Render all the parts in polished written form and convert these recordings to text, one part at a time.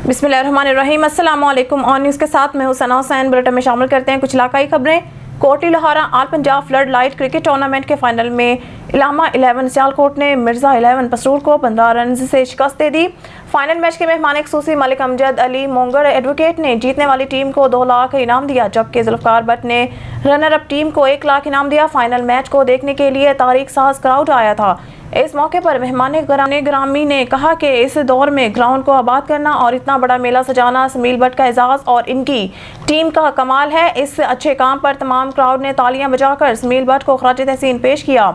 बिस्मिल्लाहिर्रहमानिर्रहीम। अस्सलाम वालेकुम। ऑन न्यूज़ के साथ मैं हूं सना हुसैन। बुलेटिन में शामिल करते हैं कुछ इलाकाई खबरें। Kotli Lohara all Punjab flood light cricket tournament के फाइनल में इलामा 11 सियालकोट ने मिर्जा 11 पसरूर को 15 रन से शिकस्त दे दी। फाइनल मैच के मेहमान खुसूसी मलिक अमजद अली मोंगड़ एडवोकेट ने जीतने वाली टीम को 2 लाख इनाम दिया, जबकि जुल्फकार भट्ट ने रनर अप टीम को 1 लाख इनाम दिया। फाइनल मैच को देखने के लिए तारीख साज क्राउड आया था। इस मौके पर मेहमान ग्रामी ने कहा कि इस दौर में ग्राउंड को आबाद करना और इतना बड़ा मेला सजाना समील भट्ट का एजाज़ और इनकी टीम का कमाल है। इस अच्छे काम पर तमाम क्राउड ने तालियां बजाकर समील भट्ट को खराज तहसीन पेश किया।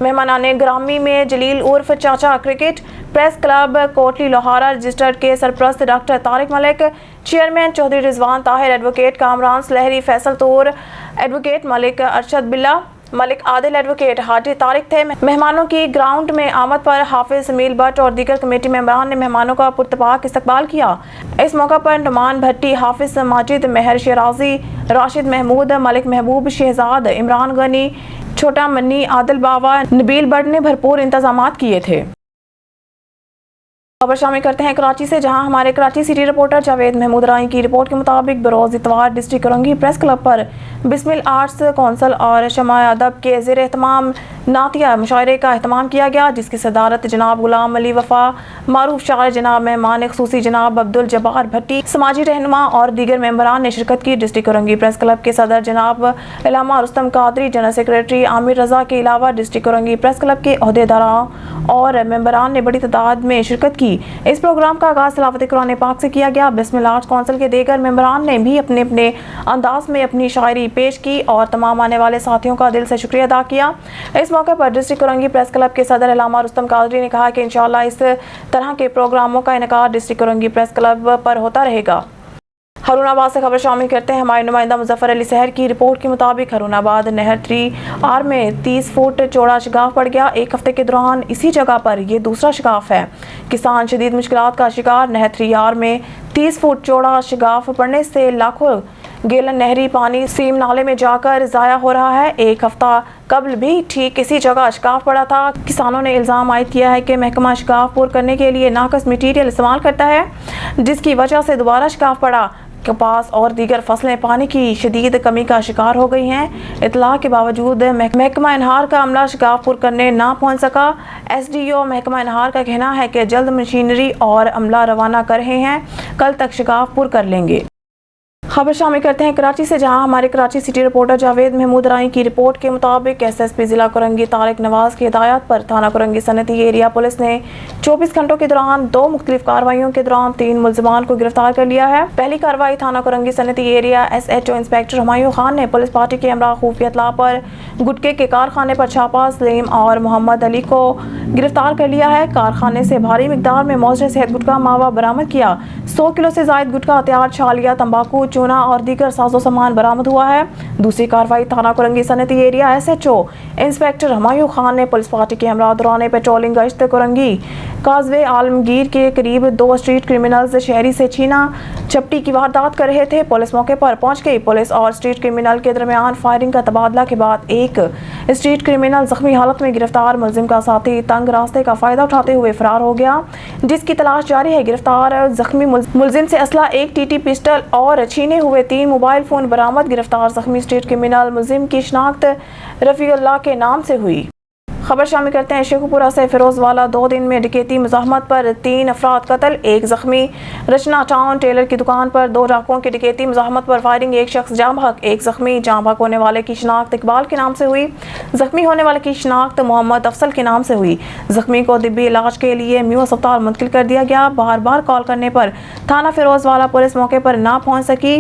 मेहमान ग्रामी में जलील उर्फ Chacha cricket press club Kotli Lohara registered के सरप्रस्त doctor Tariq Malik, chairman Chaudhry Rizwan Tahir, advocate Kamran Sulehri, Faisal Toor, advocate Malik Arshad Billa, Malik Adil, advocate Haji Tariq थे। मेहमानों की ग्राउंड में आमद पर हाफिज समील भट्ट और दीगर कमेटी मेंबरान ने मेहमानों का पुरतपाक इस्तकबाल किया। इस मौका पर नुमान भट्टी, हाफिज माजिद, मेहर शिराजी, राशिद महमूद, मलिक महबूब, शहजाद, इमरान गनी, छोटा मन्नी, आदिल बावा, नबील भट्ट ने भरपूर इंतजामात किए थे। खबर शामिल करते हैं कराची से, जहां हमारे कराची सिटी रिपोर्टर जावेद महमूद राई की रिपोर्ट के मुताबिक बरोज इतवार डिस्ट्रिक्ट करंगी प्रेस क्लब पर बिस्मिल आर्ट्स कौंसल और शमाए अदब के ज़ेर एहतमाम नातिया मुशायरे का एहतमाम किया गया, जिसकी सदारत जनाब गुलाम अली वफा, मारूफ शायर जनाब मेहमान खुसूसी जनाब अब्दुल जब्बार भट्टी, समाजी रहनुमा और दीगर मेंबरान ने शिरकत की। डिस्ट्रिक्ट करंगी प्रेस क्लब के सदर जनाब इलामा रुस्तम कादरी, जनरल सेक्रेटरी आमिर रजा के अलावा डिस्ट्रिक्ट करंगी प्रेस क्लब के अहदेदारों और मेंबरान ने बड़ी तादाद में शिरकत की। इस प्रोग्राम का आगाज तिलावत कुरान पाक से किया गया। बिस्मिल आर्ट्स कौंसिल के दीगर मेंबरान ने भी अपने अपने अंदाज में अपनी शायरी पेश की और तमाम आने वाले साथियों का दिल से शुक्रिया अदा किया। इस मौके पर डिस्ट्रिक्ट करंगी प्रेस क्लब के सदर इलामा रुस्तम कादरी ने कहा कि इंशाअल्लाह इस तरह के प्रोग्रामों का इनकार डिस्ट्रिक्ट करंगी प्रेस क्लब पर होता रहेगा। हरुणाबाद से खबर शामिल करते हैं। हमारे नुमाइंदा मुजफ्फर अली सहर की रिपोर्ट के मुताबिक हरुणाबाद नहर 3R में 30 फुट चौड़ा शिगाफ पड़ गया। एक हफ्ते के दौरान इसी जगह पर यह दूसरा शिगाफ है। किसान शदीद मुश्किलात का शिकार। नहर 3R में 30 फुट चौड़ा शिगाफ पड़ने से लाखों गैलन नहरी पानी सीम नाले में जाकर ज़ाया हो रहा है। एक हफ्ता कबल भी ठीक इसी जगह शिगाफ पड़ा था। किसानों ने इल्ज़ाम आयद किया है कि महकमा शिगाफ पूर करने के लिए नाकस मटीरियल इस्तेमाल करता है, जिसकी वजह से दोबारा शिगाफ पड़ा। कपास और दीगर फसलें पानी की शदीद कमी का शिकार हो गई हैं। इतला के बावजूद महकमा इनहार का अमला शिगाफ पुर करने ना पहुंच सका। SDO महकमा इनहार का कहना है कि जल्द मशीनरी और अमला रवाना कर रहे हैं, कल तक शिगाफ पुर कर लेंगे। खबर शामिल करते हैं कराची से, जहां हमारे कराची सिटी रिपोर्टर जावेद महमूद राई की रिपोर्ट के मुताबिक SSP जिला करंगी तारिक नवाज की हिदायत पर थाना करंगी सनती एरिया पुलिस ने 24 घंटों के दौरान 2 मुख्तलिफ कार्रवाइयों के दौरान 3 मुलजमान को गिरफ्तार कर लिया है। पहली कार्रवाई थाना करंगी सनती area SHO inspector Humayun Khan ने पुलिस पार्टी के हमरा खुफिया इत्तला पर गुटके के कारखाने पर छापा सलीम और मोहम्मद अली को गिरफ्तार कर लिया है। कारखाने से भारी मिकदार में मौजूद सेहत गुटखा मावा बरामद किया। 100 किलो से जायद गुटखा, हथियार, छालिया, तंबाकू, चूना और दीगर साजो सामान बरामद हुआ है। दूसरी कार्रवाई थाना करंगी सनती area SHO inspector Humayun Khan ने पुलिस पार्टी के हमरा दौरान पेट्रोलिंग गश्त करंगी काजवे आलमगीर के करीब 2 स्ट्रीट क्रिमिनल्स शहरी से छीना चपटी की वारदात कर रहे थे। पुलिस मौके पर पहुंच गई। पुलिस और स्ट्रीट क्रिमिनल के दरमियान फायरिंग का तबादला के बाद एक स्ट्रीट क्रिमिनल जख्मी हालत में गिरफ्तार। मुलजिम का साथी तंग रास्ते का फायदा उठाते हुए फरार हो गया, जिसकी तलाश जारी है। गिरफ्तार जख्मी मुलजिम से असला, 1 TT पिस्टल और छीने हुए 3 मोबाइल फोन बरामद। गिरफ्तार जख्मी स्ट्रीट क्रिमिनल मुलजिम की शिनाख्त रफीउल्लाह के नाम से हुई। खबर शामिल करते हैं शेखुपुरा से। फिरोजवाला 2 दिन में डकैती मुज़ाहमत पर 3 अफराद कत्ल, 1 जख्मी। रचना टाउन टेलर की दुकान पर 2 डाकुओं की डकैती मुज़ाहमत पर फायरिंग, 1 शख्स जाँ बहक, 1 जख्मी। जाँ बहक होने वाले की शिनाख्त इकबाल के नाम से हुई। जख्मी होने वाले की शिनाख्त मोहम्मद अफसल के नाम से हुई। जख्मी को तिब्बी इलाज के लिए म्यू अस्पताल मुंतकिल कर दिया गया। बार बार कॉल करने पर थाना फिरोजवाला पुलिस मौके पर ना पहुँच सकी।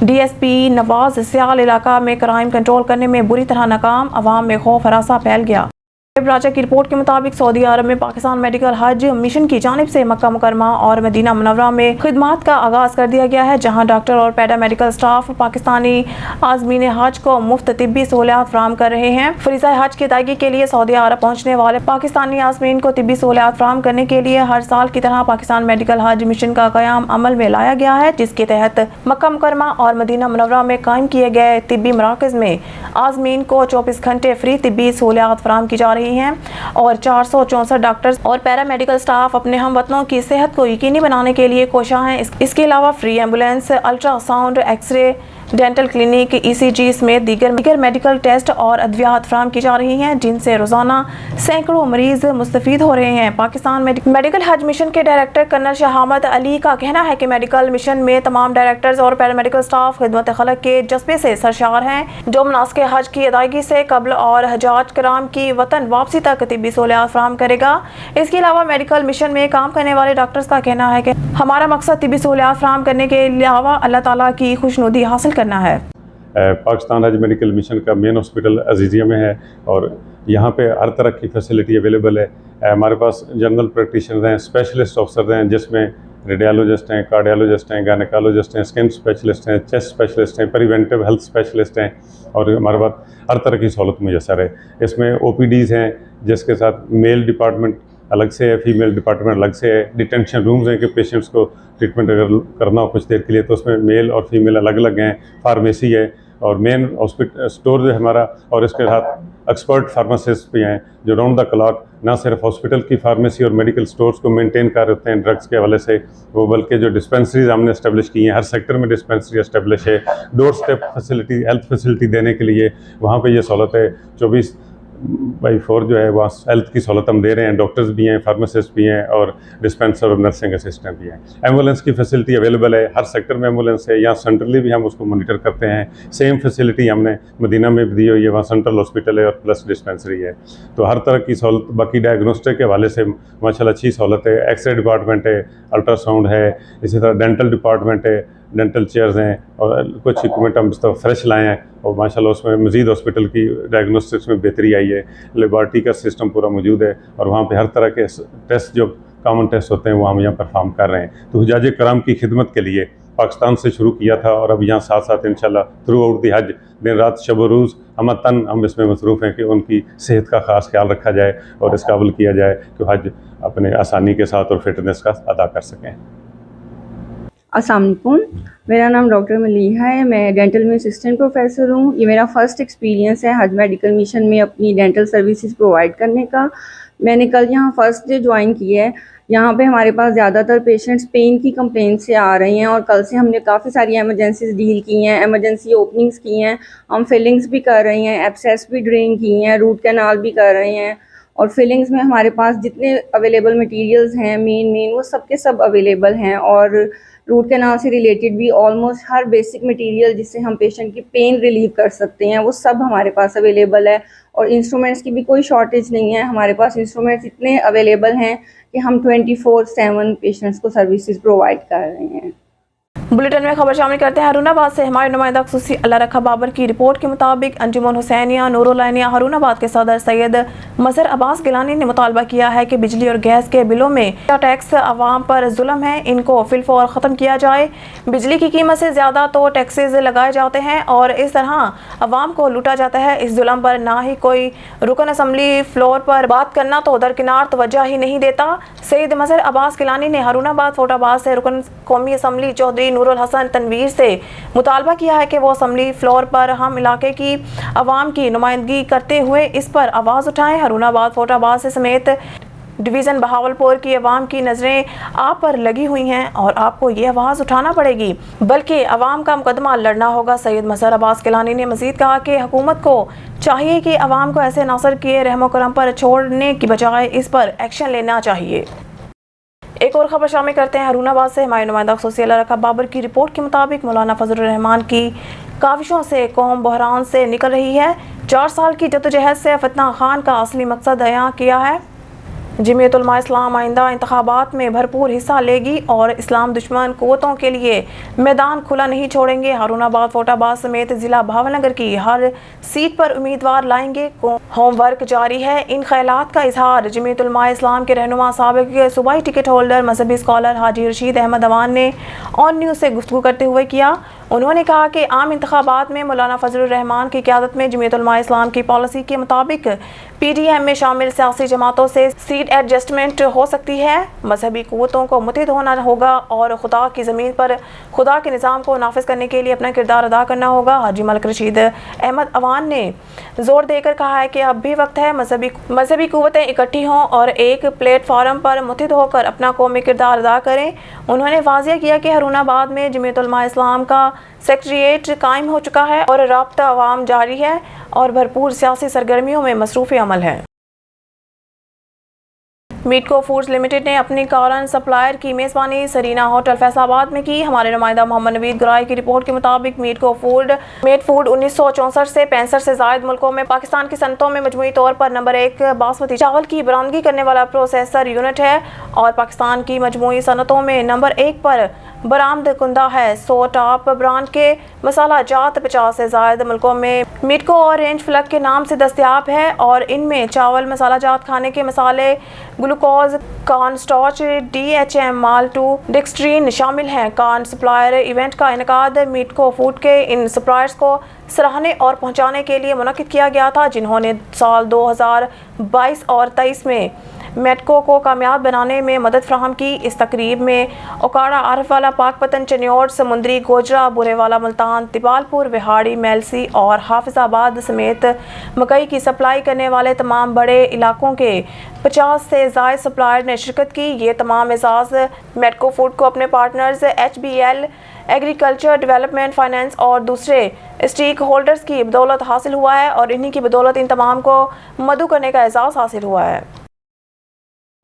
DSP नवाज सियाल इलाका में क्राइम कंट्रोल करने में बुरी तरह नाकाम। अवाम में खौफ हरासा फैल गया। राजा की रिपोर्ट के मुताबिक सऊदी अरब में पाकिस्तान मेडिकल हज मिशन की जानिब से मक्का मुकरमा और मदीना मुनव्वरा में खिदमात का आगाज़ कर दिया गया है, जहां डॉक्टर और पैरा मेडिकल स्टाफ पाकिस्तानी आज़मीन हज को मुफ्त तिब्बी सहूलियात फराहम कर रहे हैं। फरीज़ा हज की अदायगी के लिए सऊदी अरब पहुंचने वाले पाकिस्तानी आज़मीन को तिब्बी सहूलियात फराहम करने के लिए हर साल की तरह पाकिस्तान मेडिकल हज मिशन का क़याम अमल में लाया गया है, जिसके तहत मक्का मुकरमा और मदीना मुनव्वरा में कायम किए गए तिब्बी मराकज़ में आज़मीन को 24 घंटे फ्री तिब्बी सहूलियात फराहम की जा रही रही हैं और 464 डॉक्टर्स और पैरामेडिकल स्टाफ अपने हम वतनों की सेहत को यकीनी बनाने के लिए कोशां हैं। इसके अलावा free ambulance, ultrasound, x-ray, dental clinic, ECG समेत दीगर मेडिकल टेस्ट और अद्वियात फराहम की जा रही हैं, जिनसे रोज़ाना सैकड़ों मरीज मुस्तफ़ीद हो रहे हैं। पाकिस्तान मेडिकल हज मिशन के डायरेक्टर कर्नल शहामत अली का कहना है कि मेडिकल मिशन में तमाम डायरेक्टर्स और पैरामेडिकल स्टाफ खिदमत खलक के जज्बे से सरशार हैं, जो मनासिक हज की अदायगी से कबल और हजाज कराम की वतन वापसी तक तिब्बी सहूलियात फराहम करेगा। इसके अलावा मेडिकल मिशन में काम करने वाले डॉक्टर्स का कहना है कि हमारा मकसद तिब्बी सहूलियात फराहम करने के अलावा अल्लाह ताला की खुशनुदी हासिल करना है। पाकिस्तान हज मेडिकल मिशन का मेन हॉस्पिटल अजीज़िया में है और यहाँ पे हर तरह की फैसिलिटी अवेलेबल है। हमारे पास जनरल प्रैक्टिशनर हैं, स्पेशलिस्ट ऑफिसर हैं, जिसमें रेडियोलॉजिस्ट हैं, कार्डियोलॉजिस्ट हैं, गायनेकोलॉजिस्ट हैं, स्किन स्पेशलिस्ट हैं, चेस्ट स्पेशलिस्ट हैं, प्रिवेंटिव हेल्थ स्पेशलिस्ट हैं और हमारे पास हर तरह की सहूलत मुयसर है। इसमें OPDs हैं, जिसके साथ मेल डिपार्टमेंट अलग से है, फीमेल डिपार्टमेंट अलग से है। डिटेंशन रूम्स हैं कि पेशेंट्स को ट्रीटमेंट अगर करना हो कुछ देर के लिए तो उसमें मेल और फीमेल अलग अलग हैं। फार्मेसी है और मेन हॉस्पिटल स्टोर जो है हमारा, और इसके साथ एक्सपर्ट फार्मासिस्ट भी हैं जो राउंड द क्लॉक ना सिर्फ हॉस्पिटल की फार्मेसी और मेडिकल स्टोर्स को मेंटेन कर रहे हैं ड्रग्स के हवाले से, वो बल्कि जो डिस्पेंसरीज हमने इस्टेब्लिश की हैं, हर सेक्टर में डिस्पेंसरी इस्टेब्लिश है। Door step facility, health facility देने के लिए वहाँ पे ये सहूलत है। 24/4 जो है वहाँ हेल्थ की सहूलत हम दे रहे हैं। डॉक्टर्स भी हैं, फार्मासिस्ट भी हैं और डिस्पेंसर और नर्सिंग असिस्टेंट भी हैं। एम्बुलेंस की फैसिलिटी अवेलेबल है, हर सेक्टर में एम्बुलेंस है। यहाँ सेंट्रली भी हम उसको मॉनिटर करते हैं। सेम फैसिलिटी हमने मदीना में भी दी हुई है, वहाँ सेंट्रल हॉस्पिटल है और प्लस डिस्पेंसरी है। तो हर तरह की सहूलत, बाकी डायग्नोस्टिक के हवाले से माशाल्लाह अच्छी सहूलत है। एक्सरे डिपार्टमेंट है, अल्ट्रासाउंड है, इसी तरह डेंटल डिपार्टमेंट है, डेंटल चेयर्स हैं और कुछ इक्विपमेंट हम इस तरह फ्रेश लाए हैं और माशाल्लाह उसमें मज़ीद हॉस्पिटल की डायग्नोस्टिक्स में बेहतरी आई है। लेबॉर्ट्री का सिस्टम पूरा मौजूद है और वहाँ पे हर तरह के टेस्ट जो कॉमन टेस्ट होते हैं वो हम यहाँ परफॉर्म कर रहे हैं। तो हुज्जाज कराम की खिदमत के लिए पाकिस्तान से शुरू किया था और अब यहाँ साथ साथ इंशाल्लाह थ्रू आउट दी हज दिन रात शब व रोज़ हम इसमें मसरूफ़ हैं कि उनकी सेहत का ख़ास ख्याल रखा जाए और इस काबिल किया जाए कि हज अपने आसानी के साथ और फिटनेस का अदा कर सकें। अस्सलाम वालेकुम, मेरा नाम डॉक्टर मलीहा है। मैं डेंटल में असिस्टेंट प्रोफेसर हूँ। ये मेरा फ़र्स्ट एक्सपीरियंस है हज मेडिकल मिशन में अपनी डेंटल सर्विसेज प्रोवाइड करने का। मैंने कल यहाँ फर्स्ट डे ज्वाइन किया है। यहाँ पे हमारे पास ज़्यादातर पेशेंट्स पेन की कंप्लेंट से आ रहे हैं और कल से हमने काफ़ी सारी एमरजेंसीज डील की हैं, एमरजेंसी ओपनिंग्स की हैं, हम फिलिंग्स भी कर रहे हैं, एब्सेस भी ड्रेन की हैं, रूट कैनाल भी कर रहे हैं। और फिलिंग्स में हमारे पास जितने अवेलेबल मटेरियल्स हैं मेन वो सब के सब अवेलेबल हैं और रूट कैनाल से रिलेटेड भी ऑलमोस्ट हर बेसिक मटेरियल जिससे हम पेशेंट की पेन रिलीव कर सकते हैं वो सब हमारे पास अवेलेबल है। और इंस्ट्रूमेंट्स की भी कोई शॉर्टेज नहीं है, हमारे पास इंस्ट्रूमेंट्स इतने अवेलेबल हैं कि हम 24/7 पेशेंट्स को सर्विसेज प्रोवाइड कर रहे हैं। बुलेटिन में खबर शामिल करते हैं। हारूनाबाद से हमारे नुमाइंदा खुसूसी अल्लाह रखा बाबर की रिपोर्ट के मुताबिक अंजुमन हुसैनिया नूरुल्लाहिया हारूनाबाद के सदर सैयद मजहर अब्बास गिलानी ने मुतालबा किया है कि बिजली और गैस के बिलों में टैक्स आवाम पर जुल्म है, इनको फिलफौर ख़त्म किया जाए। बिजली की कीमत से ज़्यादा तो टैक्सेस लगाए जाते हैं और इस तरह आवाम को लूटा जाता है। इस जुल्म पर ना ही कोई रुकन असम्बली फ्लोर पर बात करना तो दरकिनार तवज्जो ही नहीं देता। सैयद मजहर अब्बास गिलानी ने हारूनाबाद फोटाबाद से रुकन कौमी असम्बली चौधरी नूरुल हसन तनवीर से मुतालबा किया है कि वो असम्बली फ्लोर पर हम इलाके की आवाम की नुमाइंदगी करते हुए इस पर आवाज़ उठाएं। हारूनाबाद फोटाबाद से समेत डिवीज़न बहावलपुर की आवाम की नज़रें आप पर लगी हुई हैं और आपको ये आवाज़ उठाना पड़ेगी, बल्कि आवाम का मुकदमा लड़ना होगा। सैयद मजहर अब्बास गिलानी ने मज़ीद कहा कि हुकूमत को चाहिए कि आवाम को ऐसे नासर किए रहमो करम पर छोड़ने की बजाय इस पर एक्शन लेना चाहिए। एक और खबर शामिल करते हैं। हारूनाबाद से हमारे नुमाइंदा खुसूसी अल्लाह रखा बाबर की रिपोर्ट के मुताबिक मौलाना फजलुर रहमान की काविशों से कौम बहरान से निकल रही है। 4 साल की जद्दोजहद से फतना खान का असली मकसद बयां किया है। जमीयत उलमा इस्लाम आइंदा इंतखाबात में भरपूर हिस्सा लेगी और इस्लाम दुश्मन क़ुव्वतों के लिए मैदान खुला नहीं छोड़ेंगे। हारूनाबाद फोटाबाद समेत ज़िला भावनगर की हर सीट पर उम्मीदवार लाएंगे। होमवर्क जारी है। इन ख्यालात का इजहार जमीयत उलमा इस्लाम के रहनुमा साबिक़ सूबाई टिकट होल्डर मजहबी स्कॉलर हाजी रशीद अहमद अवान ने ऑन न्यूज़ से गुफ्तगू करते हुए किया। انہوں نے کہا کہ عام انتخابات میں مولانا فضل الرحمان کی قیادت میں جمعیت علماء اسلام کی پالیسی کے مطابق پی ڈی ایم میں شامل سیاسی جماعتوں سے سیٹ ایڈجسٹمنٹ ہو سکتی ہے. مذہبی قوتوں کو متحد ہونا ہوگا اور خدا کی زمین پر خدا کے نظام کو نافذ کرنے کے لیے اپنا کردار ادا کرنا ہوگا. حاجی ملک رشید احمد اوان نے زور دے کر کہا ہے کہ اب بھی وقت ہے مذہبی قوتیں اکٹھی ہوں اور ایک پلیٹ فارم پر متحد ہو کر اپنا قومی کردار ادا کریں. انہوں نے واضح کیا کہ ہرون آباد میں جمعیت علماء اسلام کا سیکریٹریٹ قائم ہو چکا ہے اور رابطہ عوام جاری ہے اور بھرپور سیاسی سرگرمیوں میں مصروف عمل ہے. میٹکو فوڈز لمیٹڈ نے اپنی کارن سپلائر کی میزبانی سرینا ہوٹل فیصل آباد میں کی. ہمارے نمائندہ محمد نوید گرائی کی رپورٹ کے مطابق میٹ فوڈ 1964 سے 65 سے زائد ملکوں میں پاکستان کی صنعتوں میں مجموعی طور پر نمبر 1 باسمتی چاول کی برآمدگی کرنے والا پروسیسر یونٹ ہے اور پاکستان کی مجموعی صنعتوں میں نمبر 1 پر برآمد کنندہ ہے. 100 ٹاپ برانڈ کے مسالہ جات 50 سے زائد ملکوں میں میٹکو اور رینج فلک کے نام سے دستیاب ہے اور ان میں چاول، مسالہ جات کھانے کے مسالے، گلوکوز، کارن سٹارچ، DHM، مالٹو، ڈیکسٹرین شامل ہیں. کارن سپلائر ایونٹ کا انعقاد میٹکو فوڈ کے ان سپلائرز کو سراہنے اور پہنچانے کے لیے منعقد کیا گیا تھا جنہوں نے سال 2022 اور 23 میں میٹکو کو کامیاب بنانے میں مدد فراہم کی. اس تقریب میں اوکاڑا، عارف والا، پاک پتن، چنیوٹ، سمندری، گوجرا، برے والا، ملتان، تپال پور، وہاڑی، میلسی اور حافظ آباد سمیت مکئی کی سپلائی کرنے والے تمام بڑے علاقوں کے 50 سے زائد سپلائر نے شرکت کی. یہ تمام اعزاز میٹکو فوڈ کو اپنے partners HBL agriculture development finance اور دوسرے اسٹیک ہولڈرز کی بدولت حاصل ہوا ہے اور انہی کی بدولت ان تمام کو مدعو کرنے کا اعزاز حاصل ہوا ہے.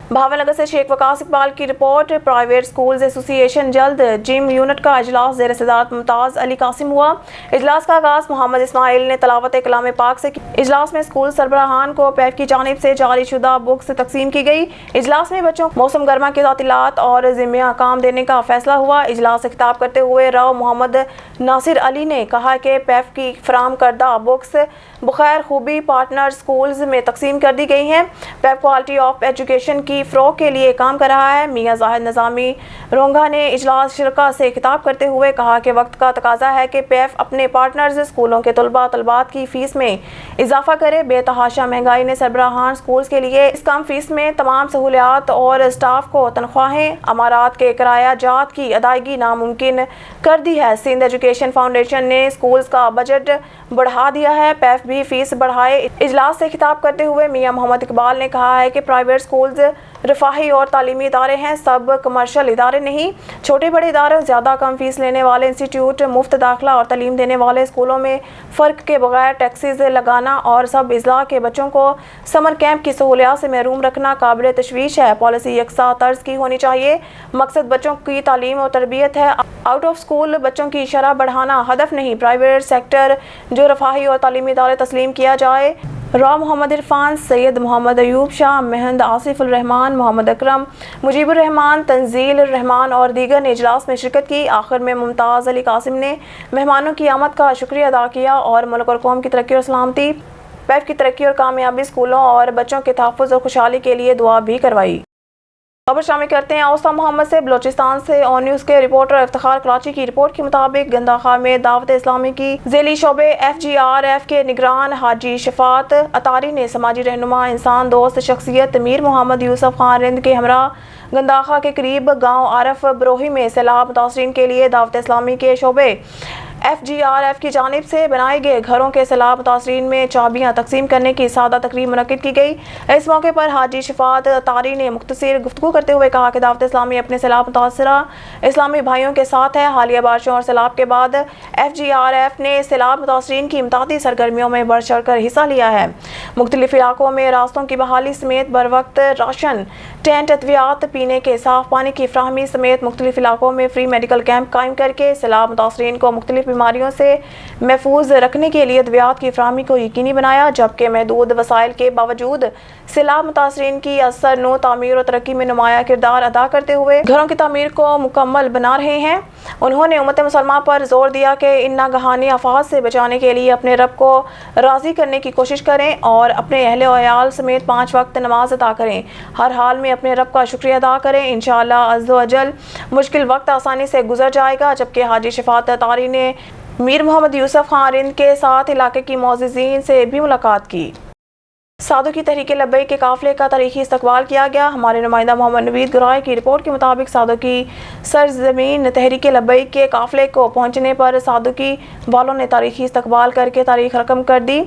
بھاول نگر سے شیخ وقاص اقبال کی رپورٹ. پرائیویٹ سکولز ایسوسی ایشن جلد جم یونٹ کا اجلاس زیر صدارت ممتاز علی قاسم ہوا. اجلاس کا آغاز محمد اسماعیل نے تلاوت کلام پاک سے کیا. اجلاس میں اسکول سربراہان کو پیف کی جانب سے جاری شدہ بکس تقسیم کی گئی. اجلاس میں بچوں کو موسم گرما کے تعطیلات اور ذمہ احکام دینے کا فیصلہ ہوا. اجلاس سے خطاب کرتے ہوئے راؤ محمد ناصر علی نے کہا کہ پیف کی فراہم کردہ بکس بخیر خوبی پارٹنر سکولز میں تقسیم کر دی گئی ہیں. پیف کوالٹی آف ایجوکیشن کی فروغ کے لیے کام کر رہا ہے. میاں زاہد نظامی رونگا نے اجلاس شرکا سے خطاب کرتے ہوئے کہا کہ وقت کا تقاضا ہے کہ پیف اپنے پارٹنرز اسکولوں کے طلبات کی فیس میں اضافہ کرے. بے تحاشا مہنگائی نے سربراہان اسکولز کے لیے اس کم فیس میں تمام سہولیات اور اسٹاف کو تنخواہیں، امارات کے کرایہ جات کی ادائیگی ناممکن کر دی ہے. سندھ ایجوکیشن فاؤنڈیشن نے اسکولز کا بجٹ بڑھا دیا ہے. پیف بھی فیس بڑھائے. اجلاس سے خطاب کرتے ہوئے میاں محمد اقبال نے کہا ہے کہ پرائیویٹ اسکولز رفاہی اور تعلیمی ادارے ہیں، سب کمرشل ادارے نہیں. چھوٹے بڑے ادارے، زیادہ کم فیس لینے والے انسٹیٹیوٹ، مفت داخلہ اور تعلیم دینے والے اسکولوں میں فرق کے بغیر ٹیکسز لگانا اور سب اضلاع کے بچوں کو سمر کیمپ کی سہولیات سے محروم رکھنا قابل تشویش ہے. پالیسی یکساں طرز کی ہونی چاہیے. مقصد بچوں کی تعلیم اور تربیت ہے. آؤٹ آف اسکول بچوں کی شرح بڑھانا ہدف نہیں. پرائیویٹ سیکٹر جو رفاہی اور تعلیمی ادارے تسلیم کیا جائے. راؤ محمد عرفان، سید محمد ایوب شاہ، مہند آصف الرحمان، محمد اکرم، مجیب الرحمان، تنزیل الرحمان اور دیگر نے اجلاس میں شرکت کی. آخر میں ممتاز علی قاسم نے مہمانوں کی آمد کا شکریہ ادا کیا اور ملک اور قوم کی ترقی اور سلامتی، پیف کی ترقی اور کامیابی، اسکولوں اور بچوں کے تحفظ اور خوشحالی کے لیے دعا بھی کروائی. خبر شامل کرتے ہیں اوسطا محمد سے. بلوچستان سے اون نیوز کے رپورٹر افتخار کراچی کی رپورٹ کے مطابق گنداخا میں دعوت اسلامی کی ذیلی شعبے FGRF کے نگران حاجی شفاعت اطاری نے سماجی رہنما، انسان دوست شخصیت میر محمد یوسف خان رند کے ہمراہ گنداخا کے قریب گاؤں عارف بروہی میں سیلاب متاثرین کے لیے دعوت اسلامی کے شعبے FGRF کی جانب سے بنائے گئے گھروں کے سیلاب متاثرین میں چابیاں تقسیم کرنے کی سادہ تقریب منعقد کی گئی. اس موقع پر حاجی شفاعت اطاری نے مختصر گفتگو کرتے ہوئے کہا کہ دعوت اسلامی اپنے سیلاب متاثرہ اسلامی بھائیوں کے ساتھ ہے. حالیہ بارشوں اور سیلاب کے بعد FGRF نے سیلاب متاثرین کی امدادی سرگرمیوں میں بڑھ چڑھ کر حصہ لیا ہے. مختلف علاقوں میں راستوں کی بحالی سمیت بروقت راشن، ٹینٹ، ادویات، پینے کے صاف پانی کی فراہمی سمیت مختلف علاقوں میں فری میڈیکل کیمپ قائم کر کے سیلاب متاثرین کو مختلف बीमारियों से महफूज रखने के लिए अद्वियात की फराहमी को यकीनी बनाया, जबकि महदूद वसाइल के बावजूद सैलाब मुतासरीन की असर नो तामीर और तरक्की में नुमाया किरदार अदा करते हुए घरों की तामीर को मुकम्मल बना रहे हैं। उन्होंने उम्मत मुसलमान पर जोर दिया कि इन नागहानी आफात से बचाने के लिए अपने रब को राज़ी करने की कोशिश करें और अपने अहले और अयाल समेत 5 वक्त नमाज अदा करें। हर हाल में अपने रब का शुक्रिया अदा करें। इंशाअल्लाह अज़्ज़ व जल मुश्किल वक्त आसानी से गुजर जाएगा। जबकि हाजी शफात तारी ने मीर मोहम्मद यूसुफ खान रिंद के साथ इलाके की मोअज़्ज़िज़ीन से भी मुलाकात की। साधु की तहरीक लब्बैक के काफ़िले का तारीखी इस्तकबाल किया गया। हमारे नुमाइंदा मोहम्मद नवीद गुराई की रिपोर्ट के मुताबिक साधु की सरजमीन तहरीक लब्बैक के काफ़िले को पहुंचने पर साधु की वालों ने तारीखी इस्तकबाल करके तारीख रकम कर दी।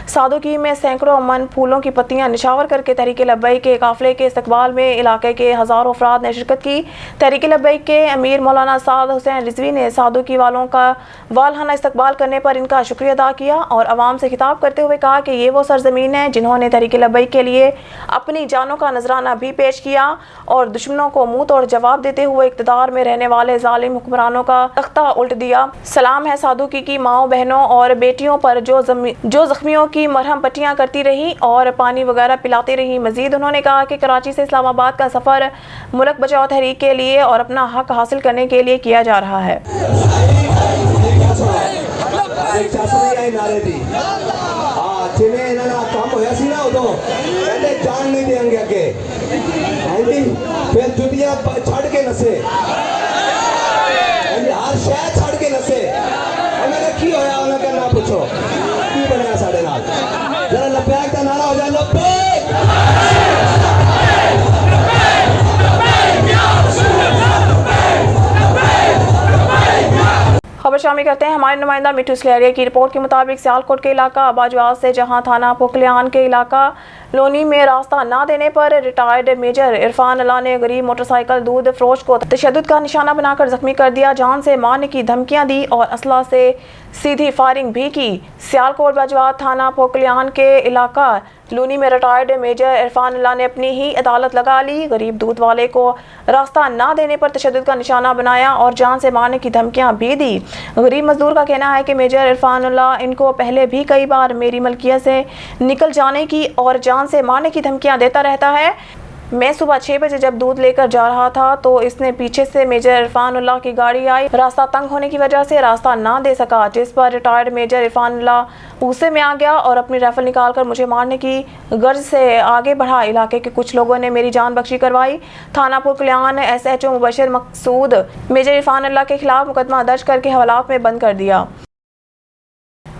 साधु की में सैकड़ों मन फूलों की पत्तियां निशावर करके तहरीक लब्बैक के काफ़िले के इस्तकबाल में इलाके के हज़ारों अफराद ने शिरकत की। तहरीक लब्बैक के अमीर मौलाना साद हुसैन रिजवी ने साधु की वालों का वालहाना इस्तकबाल करने पर इनका शुक्रिया अदा किया और आवाम से खिताब करते हुए कहा कि ये वो सरजमीन है जिन्होंने तहरीक लब्बैक के लिए अपनी जानों का नजराना भी पेश किया और दुश्मनों को मुंह तोड़ जवाब देते हुए इक़्तिदार में रहने वाले जालिम हुक्मरानों का तख्ता उल्ट दिया। सलाम है साधु की माओ बहनों और बेटियों पर जो जख्मियों की मरहम पट्टियां करती रही और पानी वगैरह पिलाती रही। मजीद उन्होंने कहा कि कराची से इस्लामाबाद का सफर मुल्क बचाओ तहरीक के लिए और अपना हक हासिल करने के लिए किया जा रहा है। जिन्हें इन्होंने काम होया सी ना उदों कहते जान नहीं देंगे अगे जी फिर जुतियां छड़ के नसे हर शहर छड़ के नसे उन्होंने की होया उन्होंने ना पूछो की बनया साढ़े नाल जरा लब्बैक का नारा हो जाए लब्बैक। खबर शामिल करते हैं हमारे नुमाइंदा मिठू सलेरिया की रिपोर्ट के मुताबिक सियालकोट के इलाका आबाजवाज से जहां थाना पोखलियान के इलाका लोनी में रास्ता ना देने पर रिटायर्ड मेजर इरफान अल्लाह ने गरीब मोटरसाइकिल दूध फरोश को तशद्दुद का निशाना बनाकर जख्मी कर दिया, जान से मारने की धमकियां दी और असला से सीधी फायरिंग भी की। सियालकोट बाजवाज थाना पोखलियान के इलाका लूनी में रिटायर्ड मेजर इरफान अल्लाह ने अपनी ही अदालत लगा ली। गरीब दूध वाले को रास्ता ना देने पर तशद्दुद का निशाना बनाया और जान से मारने की धमकियां भी दी। गरीब मजदूर का कहना है कि मेजर इरफान अल्लाह इनको पहले भी कई बार मेरी मलकियत से निकल जाने की और जान से मारने की धमकियां देता रहता है। मैं सुबह 6 बजे जब दूध लेकर जा रहा था तो इसने पीछे से मेजर इरफान उल्लाह की गाड़ी आई। रास्ता तंग होने की वजह से रास्ता ना दे सका, जिस पर रिटायर्ड मेजर इरफान उल्लाह गुस्से में आ गया और अपनी राइफल निकालकर मुझे मारने की गर्ज से आगे बढ़ा। इलाके के कुछ लोगों ने मेरी जान बख्शी करवाई। थाना पोखलियान SHO मुबशर मकसूद मेजर इरफान उल्लाह के खिलाफ मुकदमा दर्ज करके हवालात में बंद कर दिया।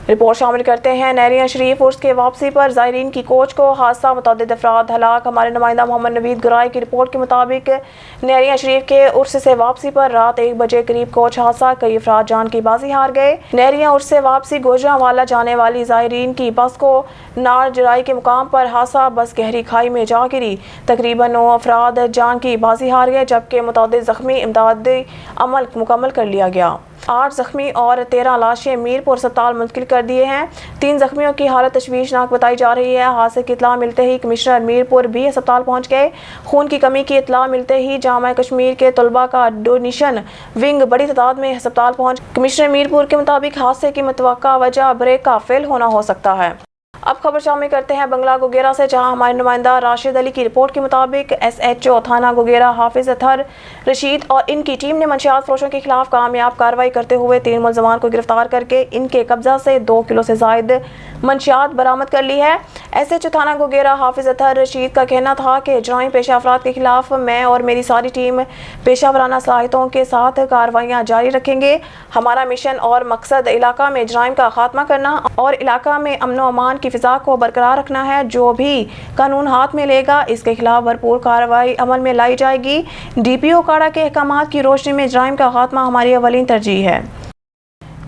रिपोर्ट शामिल करते हैं नहरिया शरीफ उर्स के वापसी पर ज़ायरीन की कोच को हादसा, मुतअद्दिद अफराद हलाक। हमारे नुमाइंदा मोहम्मद नवीद गुराई की रिपोर्ट के मुताबिक नहरिया शरीफ के उर्स से वापसी पर रात 1 बजे करीब कोच हादसा, कई अफराद जान की बाजी हार गए। नहरिया उर्स से वापसी गोजरावाला जाने वाली ज़ायरीन की बस को नार जराई के मुकाम पर हादसा, बस गहरी खाई में जा गिरी। तकरीबन 9 अफराद जान की बाजी हार गए, जबकि मुतअद्दिद ज़ख्मी इमदादी अमल मुकम्मल कर लिया गया। 8 जख्मी और 13 लाशें मीरपुर अस्पताल मुंतकिल कर दिए हैं। 3 जख्मियों की हालत तशवीशनाक बताई जा रही है। हादसे की इतला मिलते ही कमिश्नर मीरपुर भी अस्पताल पहुंच गए। खून की कमी की इतला मिलते ही जामा कश्मीर के तलबा का डोनेशन विंग बड़ी तादाद में अस्पताल पहुंच। कमिश्नर मीरपुर के मुताबिक हादसे की मुतवक्का वजह ब्रेक का फेल होना हो सकता है। अब खबर शामिल करते हैं बंगला गोगेरा से, जहां हमारे नुमाइंदा राशिद अली की रिपोर्ट के मुताबिक SHO थाना गोगेरा हाफिज अतहर रशीद और इनकी टीम ने मंशियात फरोशों के खिलाफ कामयाब कार्रवाई करते हुए 3 मुलजमान को गिरफ्तार करके इनके कब्जा से 2 किलो से जायद मंशियात बरामद कर ली है। SHO थाना गोगेरा हाफिज अतहर रशीद का कहना था कि जराइम पेशा अफराद के खिलाफ मैं और मेरी सारी टीम पेशा वराना सलाहियतों के साथ कार्रवाइयाँ जारी रखेंगे। हमारा मिशन और मकसद इलाका में जराइम का खात्मा करना और इलाका में अमन व अमान की फिजा को बरकरार रखना है। जो भी कानून हाथ में लेगा इसके खिलाफ भरपूर कार्रवाई अमल में लाई जाएगी। DPO काड़ा के अहकामात की रोशनी में जराइम का खात्मा हमारी अवलीन तरजीह है।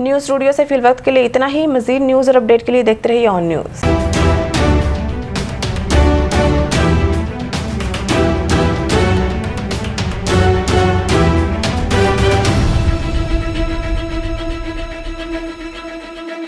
न्यूज़ स्टूडियो से फिल वक्त के लिए इतना ही। मजीद न्यूज़ और अपडेट के लिए देखते रहिए ऑन न्यूज़।